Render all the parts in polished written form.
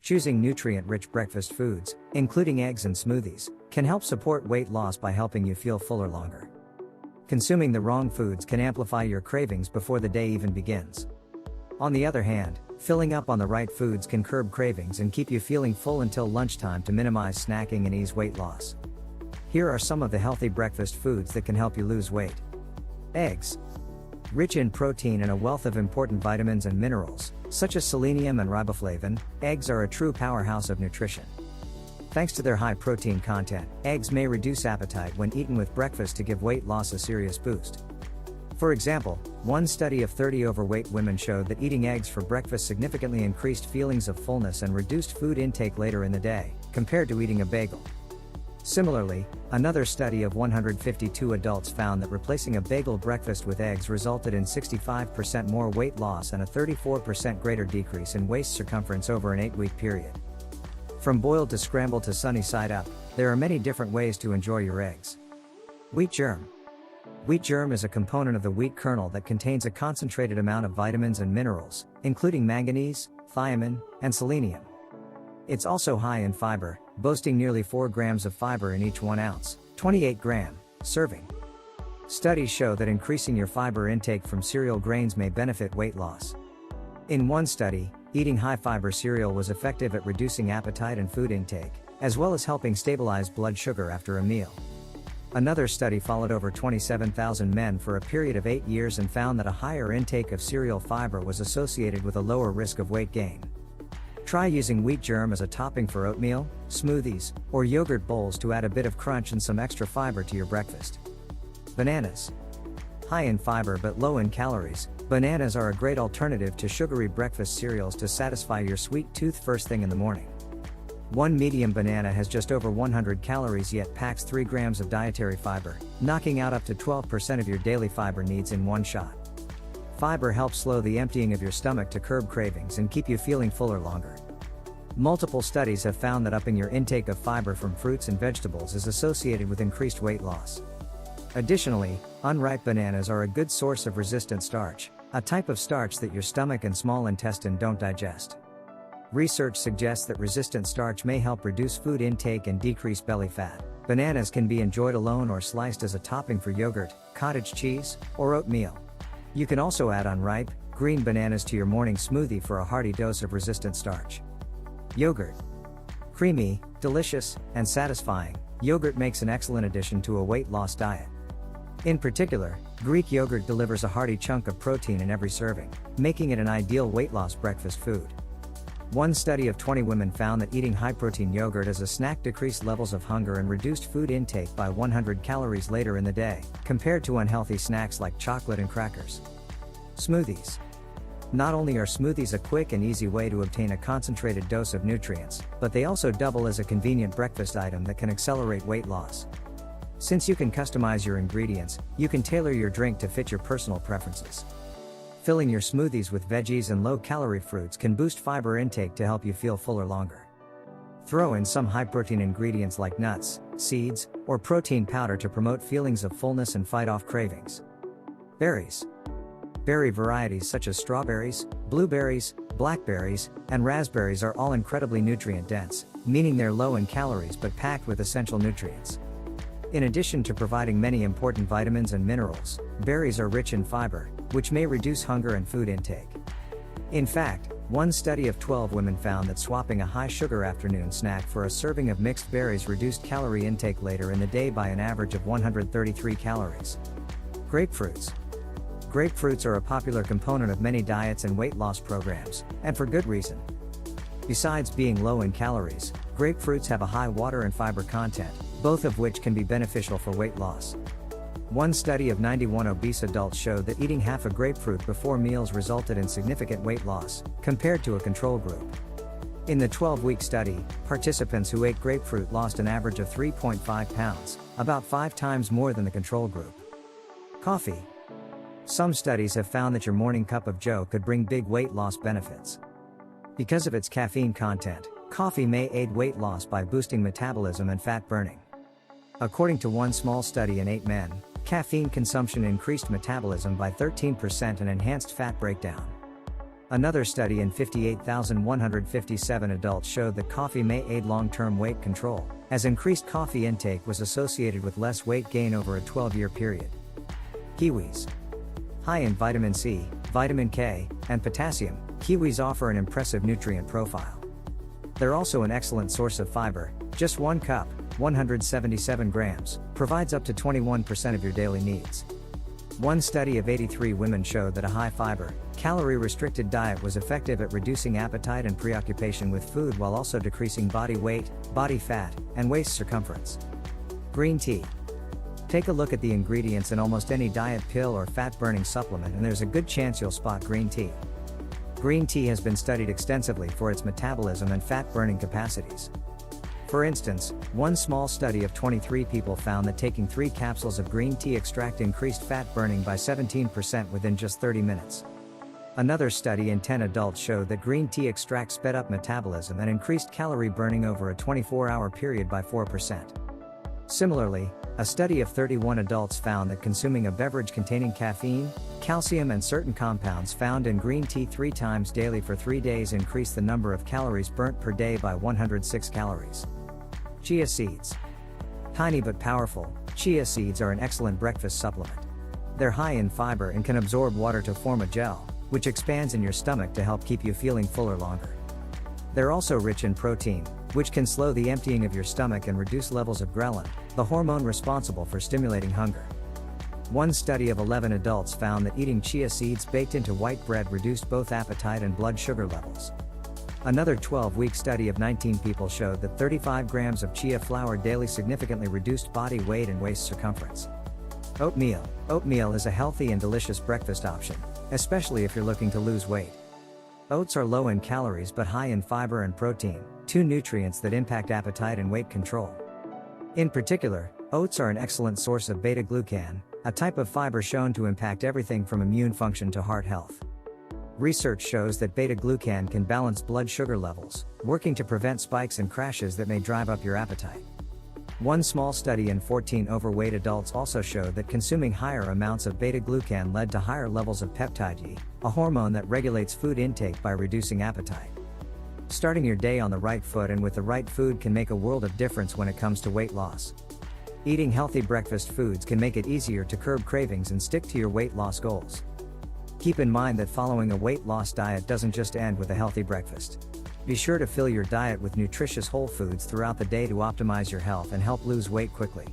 Choosing nutrient-rich breakfast foods, including eggs and smoothies, can help support weight loss by helping you feel fuller longer. Consuming the wrong foods can amplify your cravings before the day even begins. On the other hand, filling up on the right foods can curb cravings and keep you feeling full until lunchtime to minimize snacking and ease weight loss. Here are some of the healthy breakfast foods that can help you lose weight. Eggs. Rich in protein and a wealth of important vitamins and minerals, such as selenium and riboflavin, eggs are a true powerhouse of nutrition. Thanks to their high protein content, eggs may reduce appetite when eaten with breakfast to give weight loss a serious boost. For example, one study of 30 overweight women showed that eating eggs for breakfast significantly increased feelings of fullness and reduced food intake later in the day, compared to eating a bagel. Similarly, another study of 152 adults found that replacing a bagel breakfast with eggs resulted in 65% more weight loss and a 34% greater decrease in waist circumference over an 8-week period. From boiled to scrambled to sunny side up, there are many different ways to enjoy your eggs. Wheat germ. Wheat germ is a component of the wheat kernel that contains a concentrated amount of vitamins and minerals, including manganese, thiamine, and selenium. It's also high in fiber, boasting nearly 4 grams of fiber in each 1 ounce, 28-gram, serving. Studies show that increasing your fiber intake from cereal grains may benefit weight loss. In one study, eating high-fiber cereal was effective at reducing appetite and food intake, as well as helping stabilize blood sugar after a meal. Another study followed over 27,000 men for a period of 8 years and found that a higher intake of cereal fiber was associated with a lower risk of weight gain. Try using wheat germ as a topping for oatmeal, smoothies, or yogurt bowls to add a bit of crunch and some extra fiber to your breakfast. Bananas. High in fiber but low in calories, bananas are a great alternative to sugary breakfast cereals to satisfy your sweet tooth first thing in the morning. One medium banana has just over 100 calories yet packs 3 grams of dietary fiber, knocking out up to 12% of your daily fiber needs in one shot. Fiber helps slow the emptying of your stomach to curb cravings and keep you feeling fuller longer. Multiple studies have found that upping your intake of fiber from fruits and vegetables is associated with increased weight loss. Additionally, unripe bananas are a good source of resistant starch, a type of starch that your stomach and small intestine don't digest. Research suggests that resistant starch may help reduce food intake and decrease belly fat. Bananas can be enjoyed alone or sliced as a topping for yogurt, cottage cheese, or oatmeal. You can also add unripe, green bananas to your morning smoothie for a hearty dose of resistant starch. Yogurt. Creamy, delicious, and satisfying, yogurt makes an excellent addition to a weight loss diet. In particular, Greek yogurt delivers a hearty chunk of protein in every serving, making it an ideal weight loss breakfast food. One study of 20 women found that eating high-protein yogurt as a snack decreased levels of hunger and reduced food intake by 100 calories later in the day, compared to unhealthy snacks like chocolate and crackers. Smoothies. Not only are smoothies a quick and easy way to obtain a concentrated dose of nutrients, but they also double as a convenient breakfast item that can accelerate weight loss. Since you can customize your ingredients, you can tailor your drink to fit your personal preferences. Filling your smoothies with veggies and low-calorie fruits can boost fiber intake to help you feel fuller longer. Throw in some high-protein ingredients like nuts, seeds, or protein powder to promote feelings of fullness and fight off cravings. Berries. Berry varieties such as strawberries, blueberries, blackberries, and raspberries are all incredibly nutrient-dense, meaning they're low in calories but packed with essential nutrients. In addition to providing many important vitamins and minerals, berries are rich in fiber, which may reduce hunger and food intake. In fact, one study of 12 women found that swapping a high-sugar afternoon snack for a serving of mixed berries reduced calorie intake later in the day by an average of 133 calories. Grapefruits. Grapefruits are a popular component of many diets and weight loss programs, and for good reason. Besides being low in calories, grapefruits have a high water and fiber content, both of which can be beneficial for weight loss. One study of 91 obese adults showed that eating half a grapefruit before meals resulted in significant weight loss, compared to a control group. In the 12-week study, participants who ate grapefruit lost an average of 3.5 pounds, about 5 times more than the control group. Coffee. Some studies have found that your morning cup of joe could bring big weight loss benefits. Because of its caffeine content, coffee may aid weight loss by boosting metabolism and fat burning. According to one small study in 8 men, caffeine consumption increased metabolism by 13% and enhanced fat breakdown. Another study in 58,157 adults showed that coffee may aid long-term weight control, as increased coffee intake was associated with less weight gain over a 12-year period. Kiwis. High in vitamin C, vitamin K, and potassium, kiwis offer an impressive nutrient profile. They're also an excellent source of fiber. Just 1 cup, 177 grams, provides up to 21% of your daily needs. One study of 83 women showed that a high-fiber, calorie-restricted diet was effective at reducing appetite and preoccupation with food while also decreasing body weight, body fat, and waist circumference. Green tea. Take a look at the ingredients in almost any diet pill or fat-burning supplement and there's a good chance you'll spot green tea. Green tea has been studied extensively for its metabolism and fat-burning capacities. For instance, one small study of 23 people found that taking 3 capsules of green tea extract increased fat burning by 17% within just 30 minutes. Another study in 10 adults showed that green tea extract sped up metabolism and increased calorie burning over a 24-hour period by 4%. Similarly, a study of 31 adults found that consuming a beverage containing caffeine, calcium and certain compounds found in green tea 3 times daily for 3 days increased the number of calories burnt per day by 106 calories. Chia seeds. Tiny but powerful, chia seeds are an excellent breakfast supplement. They're high in fiber and can absorb water to form a gel, which expands in your stomach to help keep you feeling fuller longer. They're also rich in protein, which can slow the emptying of your stomach and reduce levels of ghrelin, the hormone responsible for stimulating hunger. One study of 11 adults found that eating chia seeds baked into white bread reduced both appetite and blood sugar levels. Another 12-week study of 19 people showed that 35 grams of chia flour daily significantly reduced body weight and waist circumference. Oatmeal. Oatmeal is a healthy and delicious breakfast option, especially if you're looking to lose weight. Oats are low in calories but high in fiber and protein, 2 nutrients that impact appetite and weight control. In particular, oats are an excellent source of beta-glucan, a type of fiber shown to impact everything from immune function to heart health. Research shows that beta-glucan can balance blood sugar levels, working to prevent spikes and crashes that may drive up your appetite. One small study in 14 overweight adults also showed that consuming higher amounts of beta-glucan led to higher levels of peptide E, a hormone that regulates food intake by reducing appetite. Starting your day on the right foot and with the right food can make a world of difference when it comes to weight loss. Eating healthy breakfast foods can make it easier to curb cravings and stick to your weight loss goals. Keep in mind that following a weight loss diet doesn't just end with a healthy breakfast. Be sure to fill your diet with nutritious whole foods throughout the day to optimize your health and help lose weight quickly.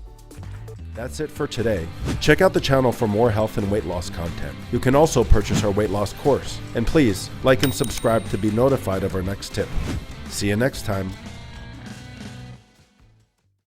That's it for today. Check out the channel for more health and weight loss content. You can also purchase our weight loss course. And please, like and subscribe to be notified of our next tip. See you next time.